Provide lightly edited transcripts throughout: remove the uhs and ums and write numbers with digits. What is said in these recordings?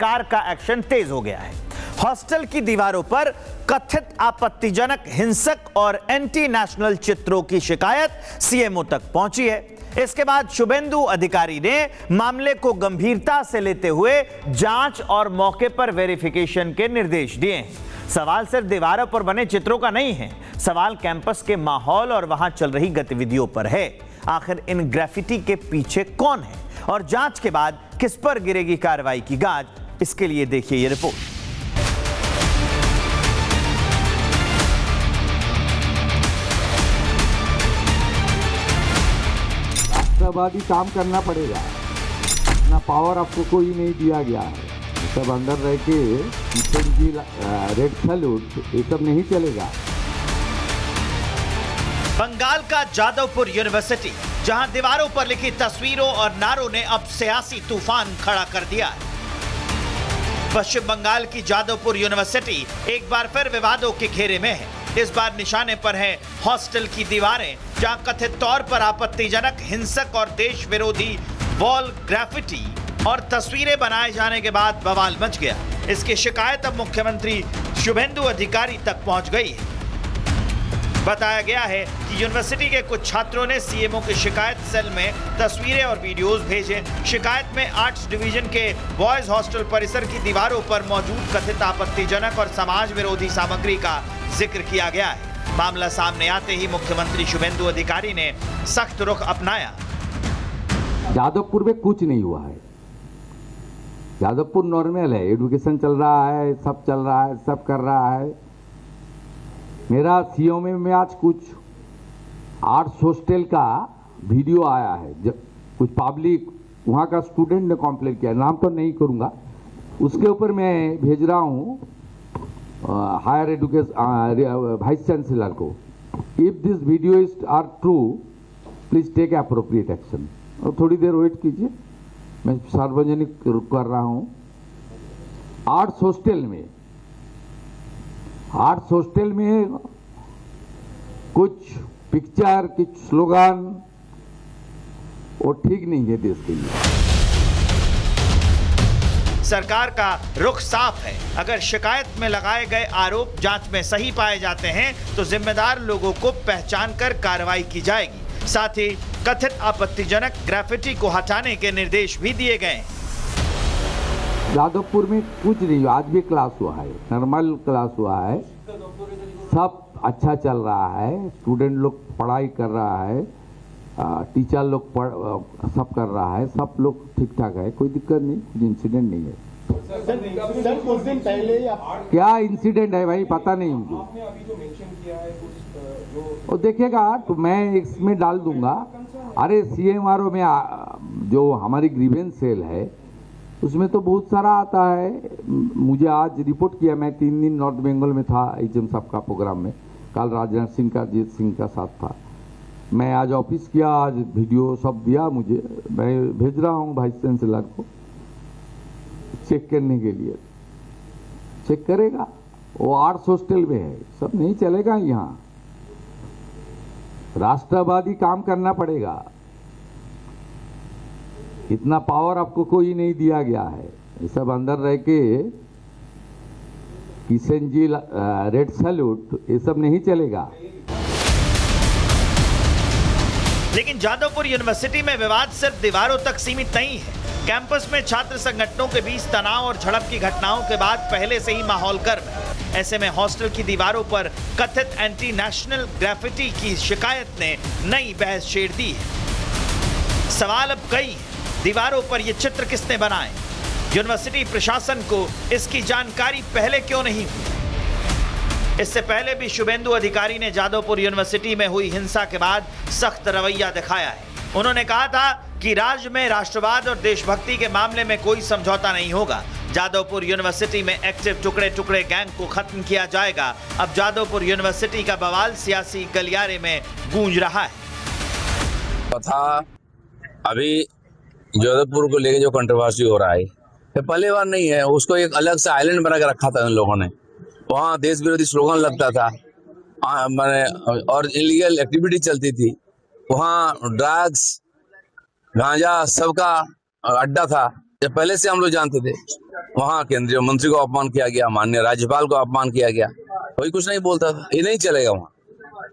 सरकार का एक्शन तेज हो गया है। हॉस्टल की दीवारों पर कथित आपत्तिजनक हिंसक और एंटी नेशनल चित्रों की शिकायत सीएमओ तक पहुंची है। इसके बाद शुभेंदु अधिकारी ने मामले को गंभीरता से लेते हुए जांच और मौके पर वेरिफिकेशन के निर्देश दिए हैं। सवाल सिर्फ दीवारों पर बने चित्रों का नहीं है, सवाल कैंपस के माहौल और वहां चल रही गतिविधियों पर है। आखिर इन ग्राफिटी के पीछे कौन है और जांच के बाद किस पर गिरेगी कार्रवाई की गाज, इसके लिए देखिए ये रिपोर्ट। राष्ट्रवादी काम करना पड़ेगा, ना पावर आपको कोई नहीं दिया गया है। सब अंदर रह के किशन जी रेड सैल्यूट, ये सब नहीं चलेगा। बंगाल का जादवपुर यूनिवर्सिटी, जहां दीवारों पर लिखी तस्वीरों और नारों ने अब सियासी तूफान खड़ा कर दिया है। पश्चिम बंगाल की जादवपुर यूनिवर्सिटी एक बार फिर विवादों के घेरे में है। इस बार निशाने पर है हॉस्टल की दीवारें, जहां कथित तौर पर आपत्तिजनक, हिंसक और देश विरोधी वॉल ग्राफिटी और तस्वीरें बनाए जाने के बाद बवाल मच गया। इसकी शिकायत अब मुख्यमंत्री शुभेंदु अधिकारी तक पहुंच गई है। बताया गया है कि यूनिवर्सिटी के कुछ छात्रों ने सीएमओ की शिकायत सेल में तस्वीरें और वीडियोस भेजे। शिकायत में आर्ट्स डिवीजन के बॉयज हॉस्टल परिसर की दीवारों पर मौजूद कथित आपत्तिजनक और समाज विरोधी सामग्री का जिक्र किया गया है। मामला सामने आते ही मुख्यमंत्री शुभेंदु अधिकारी ने सख्त रुख अपनाया। जादवपुर में कुछ नहीं हुआ है, जादवपुर नॉर्मल है, एजुकेशन चल रहा है, सब चल रहा है, सब कर रहा है। मेरा सीओ में आज कुछ आर्ट्स हॉस्टल का वीडियो आया है, कुछ पब्लिक वहाँ का स्टूडेंट ने कंप्लेंट किया, नाम तो नहीं करूँगा, उसके ऊपर मैं भेज रहा हूँ हायर एजुकेशन वाइस चांसलर को। If this video is are true, please take appropriate action. और थोड़ी देर वेट कीजिए, मैं सार्वजनिक कर रहा हूँ। आर्ट्स हॉस्टल में कुछ पिक्चर, कुछ स्लोगन, वो ठीक नहीं है देश के लिए। सरकार का रुख साफ है। अगर शिकायत में लगाए गए आरोप जांच में सही पाए जाते हैं तो जिम्मेदार लोगों को पहचान कर कार्रवाई की जाएगी। साथ ही कथित आपत्तिजनक ग्राफिटी को हटाने के निर्देश भी दिए गए। जादवपुर में कुछ नहीं, आज भी क्लास हुआ है, नॉर्मल क्लास हुआ है, सब अच्छा चल रहा है, स्टूडेंट लोग पढ़ाई कर रहा है, टीचर लोग सब कर रहा है, सब लोग ठीक ठाक है, कोई दिक्कत नहीं, कुछ इंसिडेंट नहीं है। सर कुछ दिन पहले क्या इंसिडेंट है भाई, पता नहीं मुझे। आपने अभी जो मेंशन किया है कुछ वो देखिएगा तो मैं इसमें डाल दूंगा। अरे सीएमआरओ में जो हमारी ग्रीवेंस सेल है उसमें तो बहुत सारा आता है। मुझे आज रिपोर्ट किया, मैं 3 दिन नॉर्थ बंगाल में था एचएम साहब का प्रोग्राम में, कल राजनाथ सिंह का, जीत सिंह का साथ था। मैं आज ऑफिस किया, आज वीडियो सब दिया मुझे, मैं भेज रहा हूँ वाइस चांसलर को चेक करने के लिए। चेक करेगा, वो आर्ट्स हॉस्टल में है, सब नहीं चलेगा यहाँ। राष्ट्रवादी काम करना पड़ेगा, इतना पावर आपको कोई नहीं दिया गया है। ये सब अंदर रह के किशन जी रेड सैल्यूट, ये सब नहीं चलेगा। लेकिन जादवपुर यूनिवर्सिटी में विवाद सिर्फ दीवारों तक सीमित नहीं है। कैंपस में छात्र संगठनों के बीच तनाव और झड़प की घटनाओं के बाद पहले से ही माहौल गर्म है। ऐसे में हॉस्टल की दीवारों पर कथित एंटी नेशनल ग्राफिटी की शिकायत ने नई बहस छेड़ दी है। सवाल अब कई हैं, दीवारों पर ये चित्र किसने बनाए? यूनिवर्सिटी प्रशासन को इसकी जानकारी पहले क्यों नहीं हुई? इससे पहले भी शुभेंदु अधिकारी ने जादवपुर यूनिवर्सिटी में हुई हिंसा के बाद सख्त रवैया दिखाया है। उन्होंने कहा था कि राज्य में राष्ट्रवाद और देशभक्ति के मामले में कोई समझौता नहीं होगा। जादवपुर यूनिवर्सिटी में एक्टिव टुकड़े टुकड़े गैंग को खत्म किया जाएगा। अब जादवपुर यूनिवर्सिटी का बवाल सियासी गलियारे में गूंज रहा है। था अभी जादवपुर को लेके जो कंट्रोवर्सी हो रहा है, ये पहली बार नहीं है। उसको एक अलग से आइलैंड बना के रखा था उन लोगों ने, वहाँ देश विरोधी स्लोगन लगता था, और इलीगल एक्टिविटी चलती थी वहाँ, ड्रग्स, गांजा सबका अड्डा था। ये पहले से हम लोग जानते थे। वहाँ केंद्रीय मंत्री को अपमान किया गया, माननीय राज्यपाल को अपमान किया गया, कोई कुछ नहीं बोलता था। ये नहीं चलेगा वहाँ।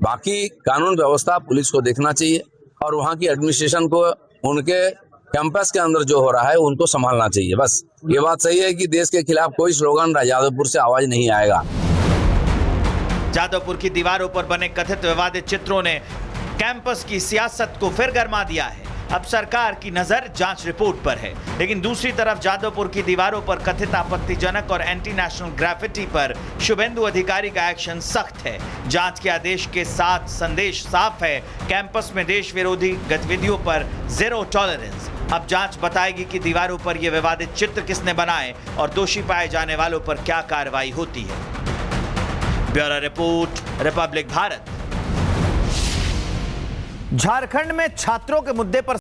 बाकी कानून व्यवस्था पुलिस को देखना चाहिए और वहाँ की एडमिनिस्ट्रेशन को उनके कैंपस के अंदर जो हो रहा है उनको संभालना चाहिए। बस ये बात सही है कि देश के खिलाफ कोई स्लोगन जादवपुर से आवाज नहीं आएगा। जादवपुर की दीवारों पर बने कथित विवादित चित्रों ने कैंपस की सियासत को फिर गरमा दिया है। अब सरकार की नजर जांच रिपोर्ट पर है, लेकिन दूसरी तरफ जादवपुर की दीवारों पर कथित आपत्तिजनक और एंटी नेशनल ग्राफिटी पर शुभेंदु अधिकारी का एक्शन सख्त है। जांच के आदेश के साथ संदेश साफ है, कैंपस में देश विरोधी गतिविधियों पर जीरो टॉलरेंस। अब जांच बताएगी कि दीवारों पर ये विवादित चित्र किसने बनाए और दोषी पाए जाने वालों पर क्या कार्रवाई होती है। Bureau report, Republic Bharat. Jharkhand में छात्रों के मुद्दे पर